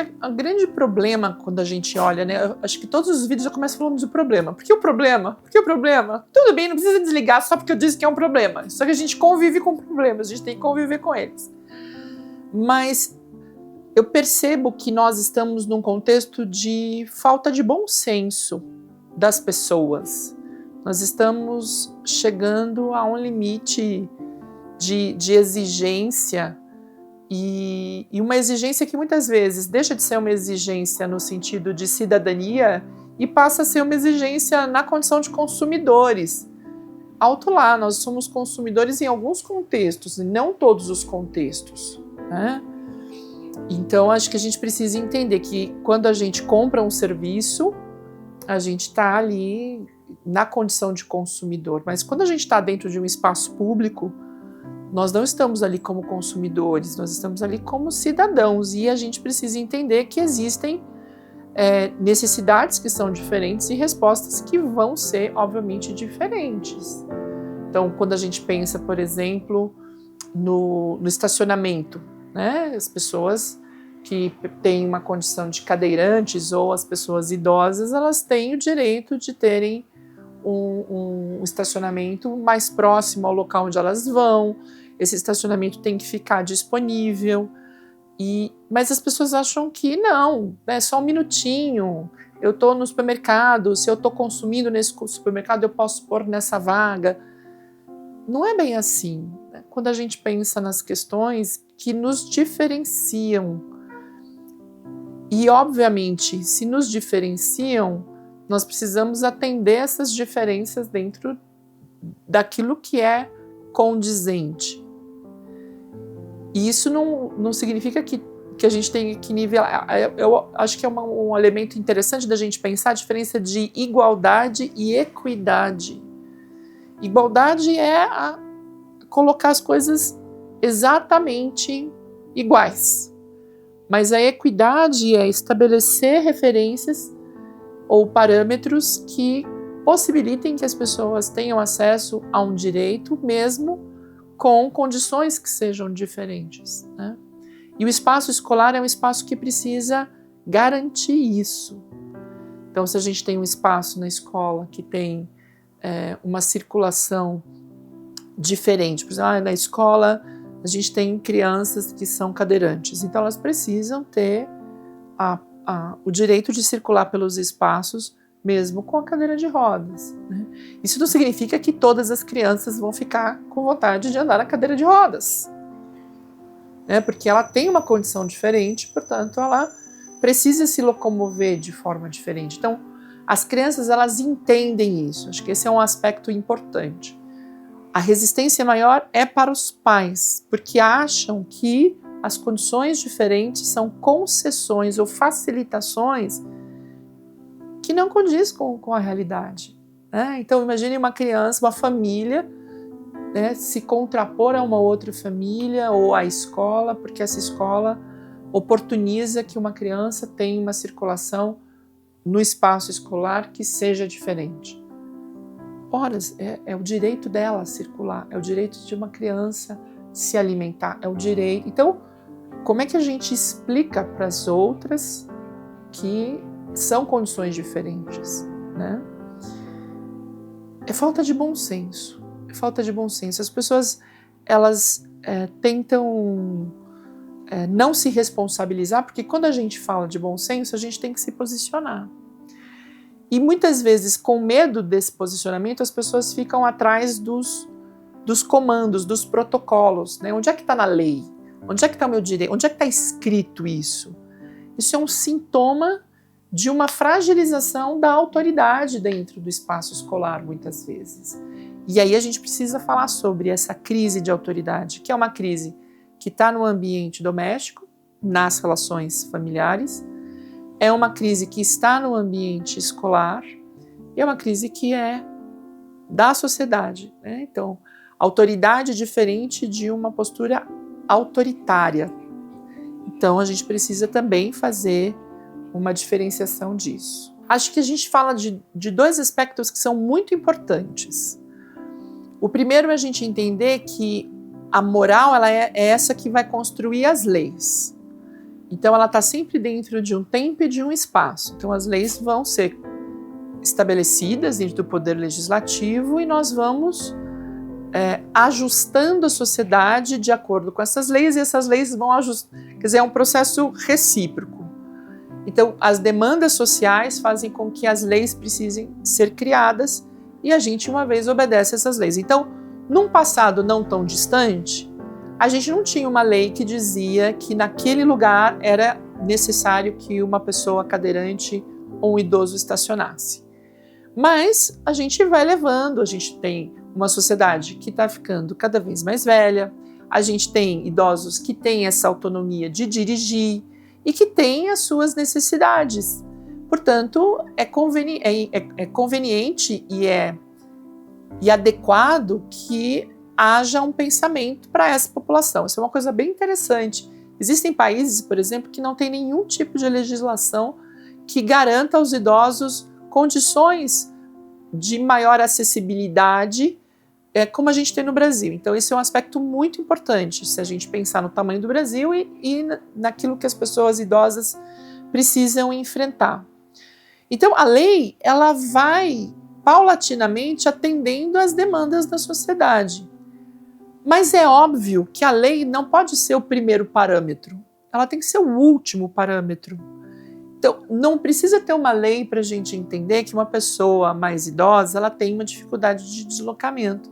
que o grande problema quando a gente olha, né? Eu acho que todos os vídeos eu começo falando do problema. Por que o problema? Por que o problema? Tudo bem, não precisa desligar só porque eu disse que é um problema. Só que a gente convive com problemas, a gente tem que conviver com eles. Mas eu percebo que nós estamos num contexto de falta de bom senso das pessoas. Nós estamos chegando a um limite de exigência e uma exigência que muitas vezes deixa de ser uma exigência no sentido de cidadania e passa a ser uma exigência na condição de consumidores. Alto lá, nós somos consumidores em alguns contextos, e não todos os contextos, né? Então, acho que a gente precisa entender que quando a gente compra um serviço, a gente está ali na condição de consumidor. Mas quando a gente está dentro de um espaço público, nós não estamos ali como consumidores, nós estamos ali como cidadãos. E a gente precisa entender que existem necessidades que são diferentes e respostas que vão ser, obviamente, diferentes. Então, quando a gente pensa, por exemplo, no estacionamento, né? As pessoas que têm uma condição de cadeirantes ou as pessoas idosas, elas têm o direito de terem um estacionamento mais próximo ao local onde elas vão. Esse estacionamento tem que ficar disponível. Mas as pessoas acham que não, é só um minutinho. Eu estou no supermercado, se eu estou consumindo nesse supermercado, eu posso pôr nessa vaga. Não é bem assim. Quando a gente pensa nas questões que nos diferenciam. E, obviamente, se nos diferenciam, nós precisamos atender essas diferenças dentro daquilo que é condizente. E isso não significa que a gente tem que nivelar. Eu acho que é um elemento interessante da gente pensar a diferença de igualdade e equidade. Igualdade é colocar as coisas exatamente iguais. Mas a equidade é estabelecer referências ou parâmetros que possibilitem que as pessoas tenham acesso a um direito, mesmo com condições que sejam diferentes, né? E o espaço escolar é um espaço que precisa garantir isso. Então, se a gente tem um espaço na escola que tem uma circulação diferente, por exemplo, na escola a gente tem crianças que são cadeirantes, então elas precisam ter o direito de circular pelos espaços mesmo com a cadeira de rodas, né? Isso não significa que todas as crianças vão ficar com vontade de andar na cadeira de rodas, né? Porque ela tem uma condição diferente, portanto ela precisa se locomover de forma diferente. Então as crianças, elas entendem isso, acho que esse é um aspecto importante. A resistência maior é para os pais, porque acham que as condições diferentes são concessões ou facilitações que não condiz com a realidade, né? Então imagine uma criança, uma família, né, se contrapor a uma outra família ou à escola, porque essa escola oportuniza que uma criança tenha uma circulação no espaço escolar que seja diferente. Ora, é o direito dela circular, é o direito de uma criança se alimentar, é o direito. Então, como é que a gente explica para as outras que são condições diferentes, né? É falta de bom senso, é falta de bom senso. As pessoas, elas tentam não se responsabilizar, porque quando a gente fala de bom senso, a gente tem que se posicionar. E muitas vezes, com medo desse posicionamento, as pessoas ficam atrás dos comandos, dos protocolos, né? Onde é que está na lei? Onde é que está o meu direito? Onde é que está escrito isso? Isso é um sintoma de uma fragilização da autoridade dentro do espaço escolar, muitas vezes. E aí a gente precisa falar sobre essa crise de autoridade, que é uma crise que está no ambiente doméstico, nas relações familiares, é uma crise que está no ambiente escolar e é uma crise que é da sociedade, né? Então, autoridade diferente de uma postura autoritária. Então, a gente precisa também fazer uma diferenciação disso. Acho que a gente fala de dois aspectos que são muito importantes. O primeiro é a gente entender que a moral ela é essa que vai construir as leis. Então ela está sempre dentro de um tempo e de um espaço. Então as leis vão ser estabelecidas dentro do poder legislativo e nós vamos ajustando a sociedade de acordo com essas leis, e essas leis vão ajustar. Quer dizer, é um processo recíproco. Então, as demandas sociais fazem com que as leis precisem ser criadas e a gente, uma vez, obedece essas leis. Então, num passado não tão distante, a gente não tinha uma lei que dizia que naquele lugar era necessário que uma pessoa cadeirante ou um idoso estacionasse. Mas a gente vai levando, a gente tem uma sociedade que está ficando cada vez mais velha, a gente tem idosos que têm essa autonomia de dirigir e que têm as suas necessidades. Portanto, é conveniente e adequado que haja um pensamento para essa população. Isso é uma coisa bem interessante. Existem países, por exemplo, que não tem nenhum tipo de legislação que garanta aos idosos condições de maior acessibilidade, como a gente tem no Brasil. Então, esse é um aspecto muito importante, se a gente pensar no tamanho do Brasil e naquilo que as pessoas idosas precisam enfrentar. Então, a lei, ela vai paulatinamente atendendo às demandas da sociedade. Mas é óbvio que a lei não pode ser o primeiro parâmetro, ela tem que ser o último parâmetro. Então, não precisa ter uma lei para a gente entender que uma pessoa mais idosa ela tem uma dificuldade de deslocamento,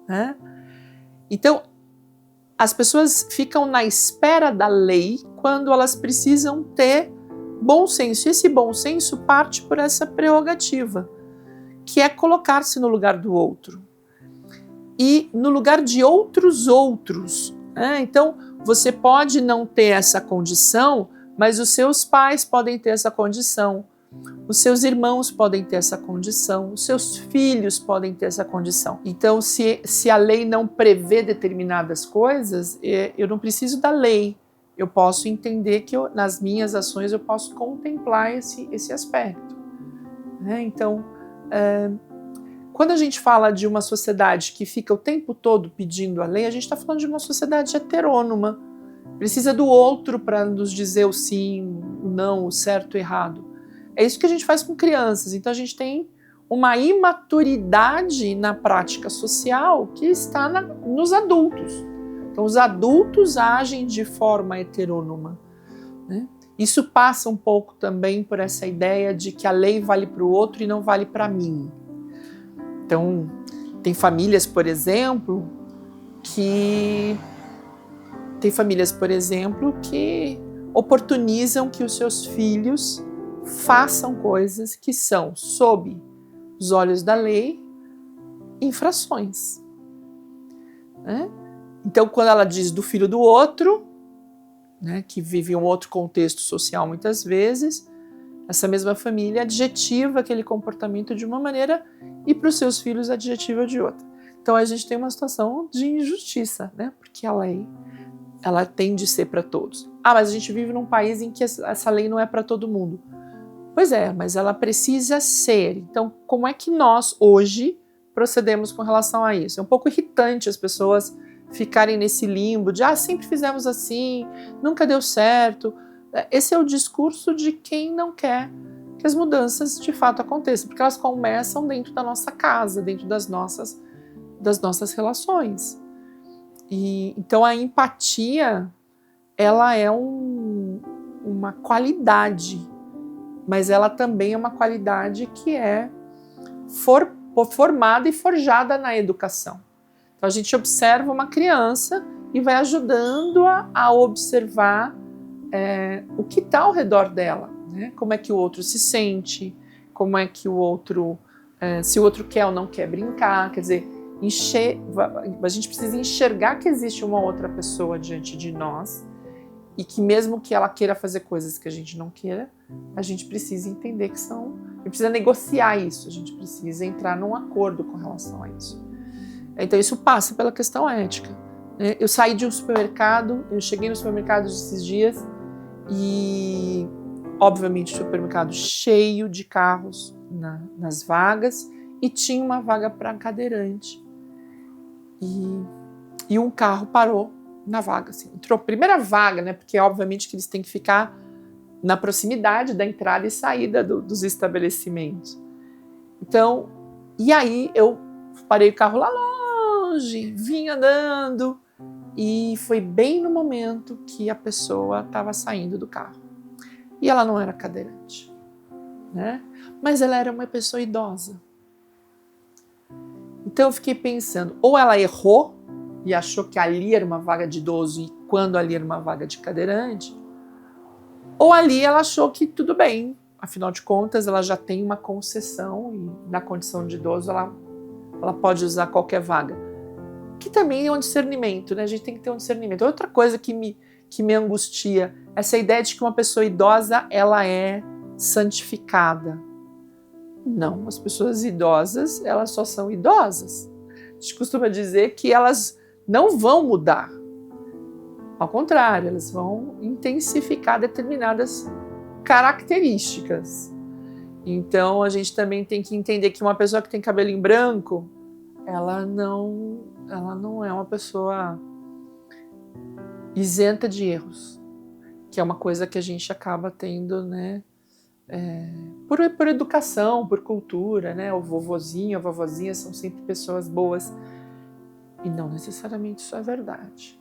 né? Então, as pessoas ficam na espera da lei quando elas precisam ter bom senso. E esse bom senso parte por essa prerrogativa, que é colocar-se no lugar do outro e no lugar de outros, né? Então, você pode não ter essa condição, mas os seus pais podem ter essa condição, os seus irmãos podem ter essa condição, os seus filhos podem ter essa condição. Então, se a lei não prevê determinadas coisas, eu não preciso da lei. Eu posso entender que nas minhas ações eu posso contemplar esse aspecto, né? Então, quando a gente fala de uma sociedade que fica o tempo todo pedindo a lei, a gente está falando de uma sociedade heterônoma. Precisa do outro para nos dizer o sim, o não, o certo e o errado. É isso que a gente faz com crianças. Então a gente tem uma imaturidade na prática social que está nos adultos. Então os adultos agem de forma heterônoma, né? Isso passa um pouco também por essa ideia de que a lei vale para o outro e não vale para mim. Então tem famílias, por exemplo, que oportunizam que os seus filhos façam coisas que são, sob os olhos da lei, infrações, né? Então, quando ela diz do filho do outro, né, que vive um outro contexto social muitas vezes, essa mesma família adjetiva aquele comportamento de uma maneira e para os seus filhos adjetiva de outra. Então, a gente tem uma situação de injustiça, né? Porque a lei ela tem de ser para todos. Mas a gente vive num país em que essa lei não é para todo mundo. Pois é, mas ela precisa ser. Então, como é que nós, hoje, procedemos com relação a isso? É um pouco irritante as pessoas ficarem nesse limbo de sempre fizemos assim, nunca deu certo. Esse é o discurso de quem não quer que as mudanças de fato aconteçam, porque elas começam dentro da nossa casa, dentro das nossas relações. E então a empatia, ela é uma qualidade, mas ela também é uma qualidade que é formada e forjada na educação. Então a gente observa uma criança e vai ajudando a observar o que está ao redor dela, né? Como é que o outro se sente, como é que o outro, se o outro quer ou não quer brincar, quer dizer, a gente precisa enxergar que existe uma outra pessoa diante de nós e que mesmo que ela queira fazer coisas que a gente não queira, a gente precisa entender que a gente precisa negociar isso, a gente precisa entrar num acordo com relação a isso. Então isso passa pela questão ética, né? Eu saí de um supermercado, eu cheguei no supermercado esses dias e obviamente o supermercado cheio de carros nas vagas e tinha uma vaga para cadeirante. E um carro parou na vaga, assim. Entrou primeira vaga, né? Porque obviamente que eles têm que ficar na proximidade da entrada e saída dos estabelecimentos. Então, e aí eu parei o carro lá longe, vim andando e foi bem no momento que a pessoa estava saindo do carro. E ela não era cadeirante, né? Mas ela era uma pessoa idosa. Então eu fiquei pensando, ou ela errou e achou que ali era uma vaga de idoso e quando ali era uma vaga de cadeirante, ou ali ela achou que tudo bem, afinal de contas ela já tem uma concessão e na condição de idoso ela pode usar qualquer vaga. Que também é um discernimento, né? A gente tem que ter um discernimento. Outra coisa que me angustia, essa ideia de que uma pessoa idosa ela é santificada. Não, as pessoas idosas, elas só são idosas. A gente costuma dizer que elas não vão mudar. Ao contrário, elas vão intensificar determinadas características. Então, a gente também tem que entender que uma pessoa que tem cabelinho branco, ela não é uma pessoa isenta de erros, que é uma coisa que a gente acaba tendo, né? Por educação, por cultura, né? O vovozinho, a vovozinha são sempre pessoas boas. E não necessariamente isso é verdade.